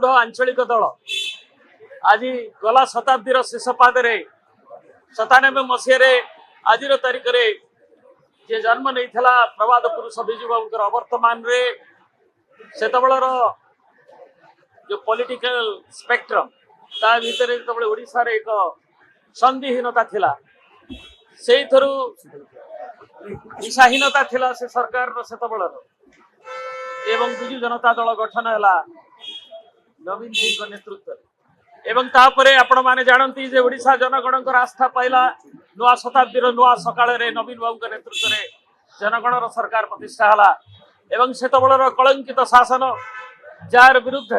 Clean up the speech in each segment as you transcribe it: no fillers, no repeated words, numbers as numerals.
रूढ़ आंचलिक दल आज गला शताब्दीर शेष पादे 97 मसीह आज तारीख में जे जन्म नहीं प्रभात पुरुष विजु बाबूर अवर्तमान से जो पॉलिटिकल स्पेक्ट्रम ता भीतर जो ओडिशा रे एक संधिहीनता थिला से थरु दिशाहीनता थिला से सरकार रो एवं बिजु जनता दल गठन हैला नवीन जी को नेतृत्व एवं तापरे आपण माने जानती जे ओडिशा जनगणकर आस्था पाइला नुआ शताब्दी रो नुआ सकाळ रे नवीन बाबू के नेतृत्व रे जनगणर सरकार प्रतिष्ठा हला एवं सेतबळर कलंकित शासन जार विरुद्ध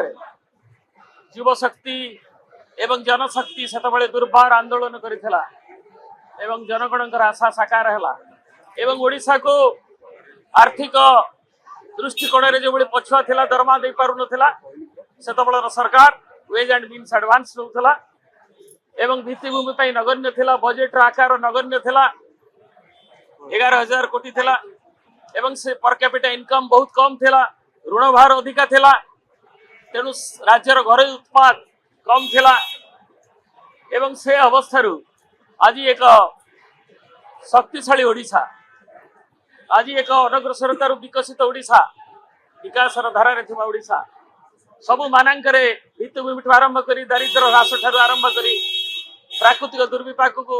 युव शक्ति एवं जनशक्ति सेतबळे दुर्बार आंदोलन करिथिला एवं जनगणकर आशा साकार हैला एवं ओडिशा को आर्थिक दृष्टिकोण रे जो पछुआ थिला दरमा दे पारु नथिला सेतबळर सरकार वेज एंड मीन्स एडवांस नउथला एवं भित्तिभूमि पई नगण्य थिला बजेट आकार नगण्य थिला 11,000 कोटी थिला एवं से पर कैपिटा इनकम बहुत कम थिला ऋण भार अधिका थिला तेणु राज्यर घर उत्पाद कम थिला एवं से अवस्था आज एक शक्तिशाली ओडिशा आज एक अनग्रसरतार विकसित ओडिशा विकासर धारा रे थिबा ओडिशा सबु मानंकरे भित्तिभूमि आरंभ करी दारिद्र्य ह्रास ठारू आरंभ करी प्राकृतिक दुर्विपाक को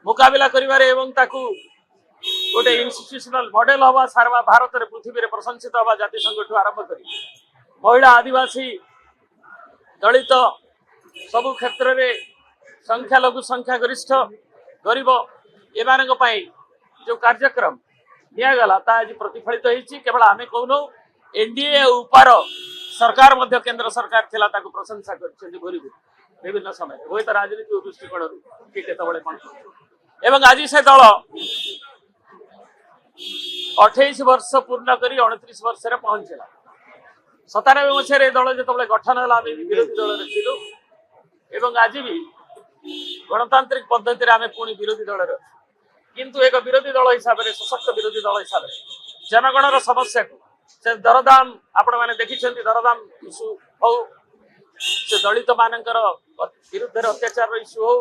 मुकाबला करिवारे एवं ताकू गोटे इंस्टीट्यूशनल मॉडल हवा सारा भारत रे पृथ्वी रे प्रशंसित हवा जातिसंघ ठू आरंभ करी महिला आदिवासी दलित सबु क्षेत्र रे संख्या लघु संख्या गरिष्ठ गरीब एमानक पई जो कार्यक्रम निया गला ता आज प्रतिफलित होईची केवल आमे कहनो एनडीए ऊपर सरकार मध्य केंद्र सरकार थिला ताकू प्रशंसा करछन भरी विभिन्न समय होय त राजनीति दृष्टिकोण कि केतबळे कोन एवं आज से दल 28 वर्ष पूर्ण करी 29 वर्ष रे पहुंचला 97 मसीह दल जो गठन है विरोधी दल थिलु एवं आज भी गणतांत्रिक पद्धति रे आमे पुणी विरोधी दल किंतु एक विरोधी दल हिसाब से सशक्त विरोधी दल हिसाब से जनगणर समस्या को से दरदाम आपण माने देखिछंती दरदाम इशू हो से दलित मानकर विरुद्ध अत्याचार इशू हो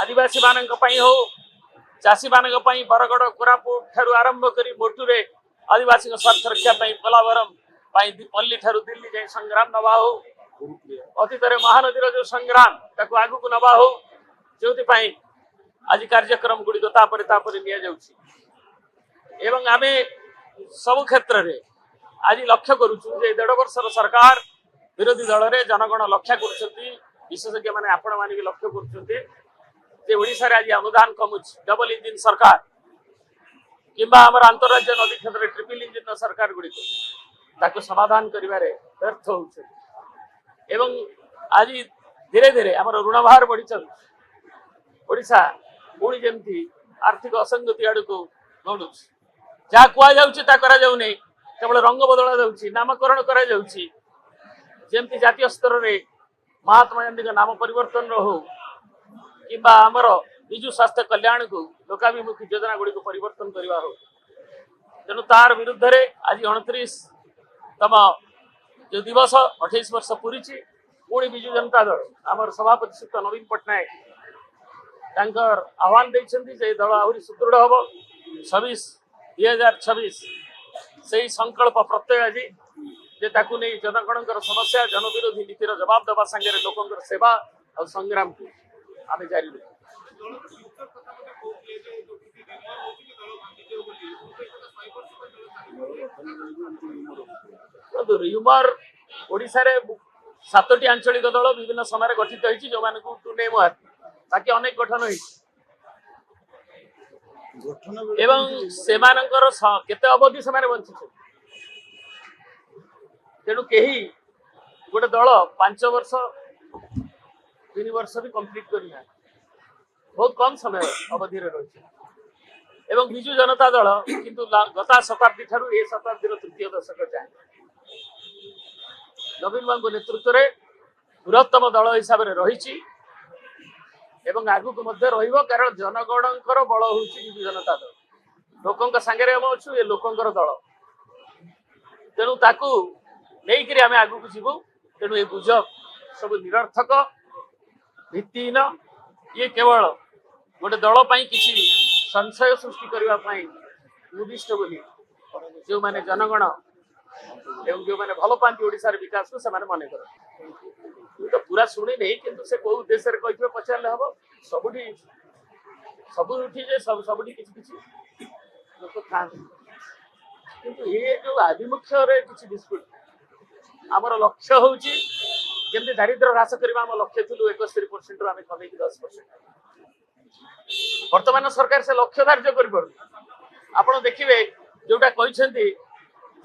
आदिवासी मानक पई हो चाषी मानक पई बरगड़ कोरापुट ठारू आरंभ करी मोटुरे आदिवासी स्वार्थ रक्षा पई पोलावरम पई पल्ली ठारू दिल्ली जाय संग्राम नवा हो अतीत रे महानदीर जो संग्राम ताकू आगु को नवा हो जोति पई आज कार्यक्रम गुडी तापरे निया जाउची एवं आमे सब क्षेत्र रे आज लक्ष्य करूछु जे 1.5 वर्षर सरकार विरोधी दल रे जनगण लक्ष्य करछंती विशेषज्ञ माने आपण माने भी लक्ष्य करछंती जे ओडिसा रे आज अनुदान कमुच डबल इंजिन सरकार किंबा हमर अंतरराज्य नदी क्षेत्र रे ट्रिपल इंजिन सरकार गुडी ताको समाधान करिवारे व्यर्थ होउछ एवं आज धीरे धीरे हमर ऋण भार बढ़ी चल ओडिसा पुणी जेमती आर्थिक असंगति आड़ को गणुछ जहाँ कुआ जाउछि ता करा जाउ नै केवल रंग बदला जाउछि नामकरण करा जाउछि जेमती जातीय स्तर रे महात्मा गांधी का नाम परिवर्तन हो किंबा हमर बिजु स्वास्थ्य कल्याण को लोकाभिमुखी योजना गुडी को परिवर्तन करवा हो तेणु तार विरुद्ध रे आज 29तम जो दिवस 28 वर्ष पूरी पुणी बिजु जनता दल आमर सभापति श्री नवीन पट्टनायक तांकर आह्वान देइछन्ती जे दल आहुरी सुदृढ़ हबो 2026 से संकल्प प्रत्यय आज जे ताकू नहीं जनगणकर समस्या जनविरोधी नीतिर जवाब दबा संगे लोकंकर सेवा और संग्राम को आमे जारी ह्यूमर ओडिशा रे 7टी आंचलिक दल विभिन्न समय गठित होइछि जो माने को टू नेम बाकी अनेक गठन होइछि एवं सेमानकर केते अवधि समय बंची तेणु कहीं गोटे दल 5 वर्ष 3 वर्ष भी कंप्लीट करना बहुत कम समय अवधि रही एवं बिजु जनता दल किंतु गता शताब्दी ठारू ए शताब्दी तृतीय दशक जाए नवीन बाबू नेतृत्व में बृहत्तम दल हिसाब से रही आगु को रहिबो कारण जनगणकर बल होउछि बिजु जनता दल लोकंक संगे हम अच्छु ये लोकंकर दल तेणु ताकू नहीं करी आमे आगु को जीवु तेणु ये गुजब सब निरर्थक भित्तिहीन ये केवल गोटे दल किसी संशय सृष्टि करने उद्दिष्ट बोली जो माने जनगण एवं जो माने भल पाती ओडिशार विकास को सेमाने मन कर तो पूरा शुणी नहीं किंतु से को उद्देश्य रे कहिबे पचारले हबो सबुठी जे सबुठी किछि लोक खान किंतु ये जो आभिमुख्य रे किछि डिस्प्यूट आमर लक्ष्य होउची जेमति दारिद्र्य ह्रास करबा हम लक्ष्य थिलु 71% रो आमे कमे कि 10%। वर्तमान सरकार से लक्ष्य धार्य कर आपण देखिबे जोटा कहिसेंती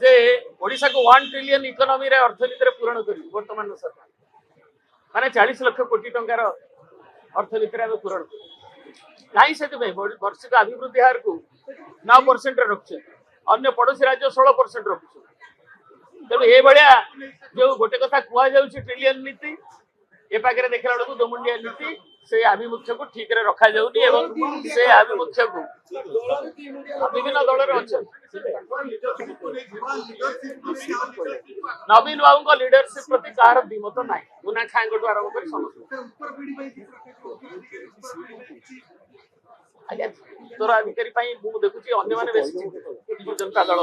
जे ओडिसा को 1 ट्रिलियन इकोनॉमी रे अर्थनीति रे पूर्ण करी वर्तमान सरकार माने 40 लाख कोटी टंकार अर्थनीति रे पूर्ण नहीं से वार्षिक अभिवृद्धि हार को 9% रे रखছে अन्य पड़ोसी राज्य 16% रखছে तेणु ये भाया जो गोटे कथा कुआ जाउछि ट्रिलियन नीति ए पाखे देखला बेलू दोमुंडिया नीति से आभिमुख्य को ठीक रे रखा जाउनी एवं से आभिमुख्य को विभिन्न दल रे अछि नवीन बाबू को लीडरशिप प्रति कार दिमत नाही गुना खाएंगटू आरंभ कर समस्त आज्ञा तोर अधिकारी पाई मु देखुची अन्य माने बेसी चिंतित जनता दल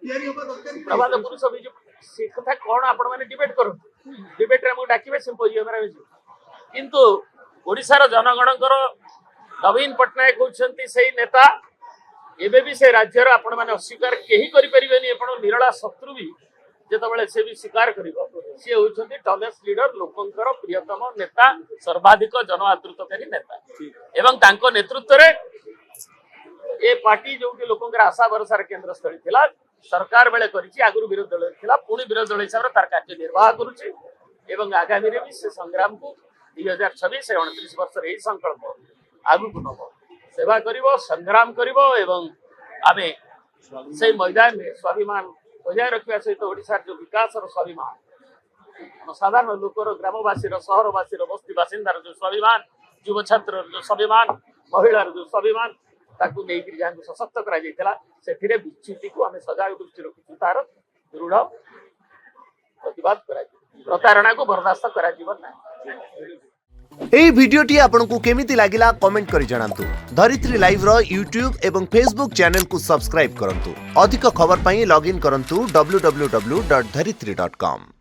प्रभात पुरुष बिजु से कथा कोन आपण माने डिबेट करू डिबेट रे हम डाकिबे सिम्पोजियम रे किंतु ओडिसा रो जनगणकर नवीन पटनायक होछंती सेही नेता एबे भी से राज्य रो आपण माने अस्वीकार केही करि परिबेनी आपण निरला शत्रु भी जेतबेले से भी स्वीकार करिवो से होछंती टॉलेस्ट लीडर लोकंकर प्रियतम नेता सर्वाधिक जनआदृतकारी नेता एवं तांको नेतृत्व रे ए पार्टी जो कि लोकंकर आशा भरोसा केंद्र स्थली थिला सरकार बेले करिछि आगुरु विरोधी दल थिला पुणी विरोधी दल हिसाब रे तार कार्य निर्वाह करूछि एवं आगामी रे भी से संग्राम को 2026 29 वर्ष रे संकल्प आगु को नबो सेवा करिवो संग्राम करिवो एवं आमे से मैदान में स्वाभिमान बजाय रखिया सहित ओडिसा जो विकास और स्वाभिमान साधारण लोकर ग्रामवासी सहरवासी बस्ती बासिंदार जो स्वाभिमान युव छात्र जो स्वाभिमान महिला जो स्वाभिमान ताकू नहीं जहाँ सशक्त करा विच्युति को आम सजाग दृष्टि रखी तार दृढ़ प्रतिवाद प्रतारणा को बर्दास्त करा एई भिडियोटी आपनकु केमिति लागिला कमेंट करि जणांतु। धरित्री लाइव रो यूट्यूब एवं फेसबुक चैनल को सब्सक्राइब करंतु। अधिक खबर पई लॉगिन करंतु www.dharitri.com।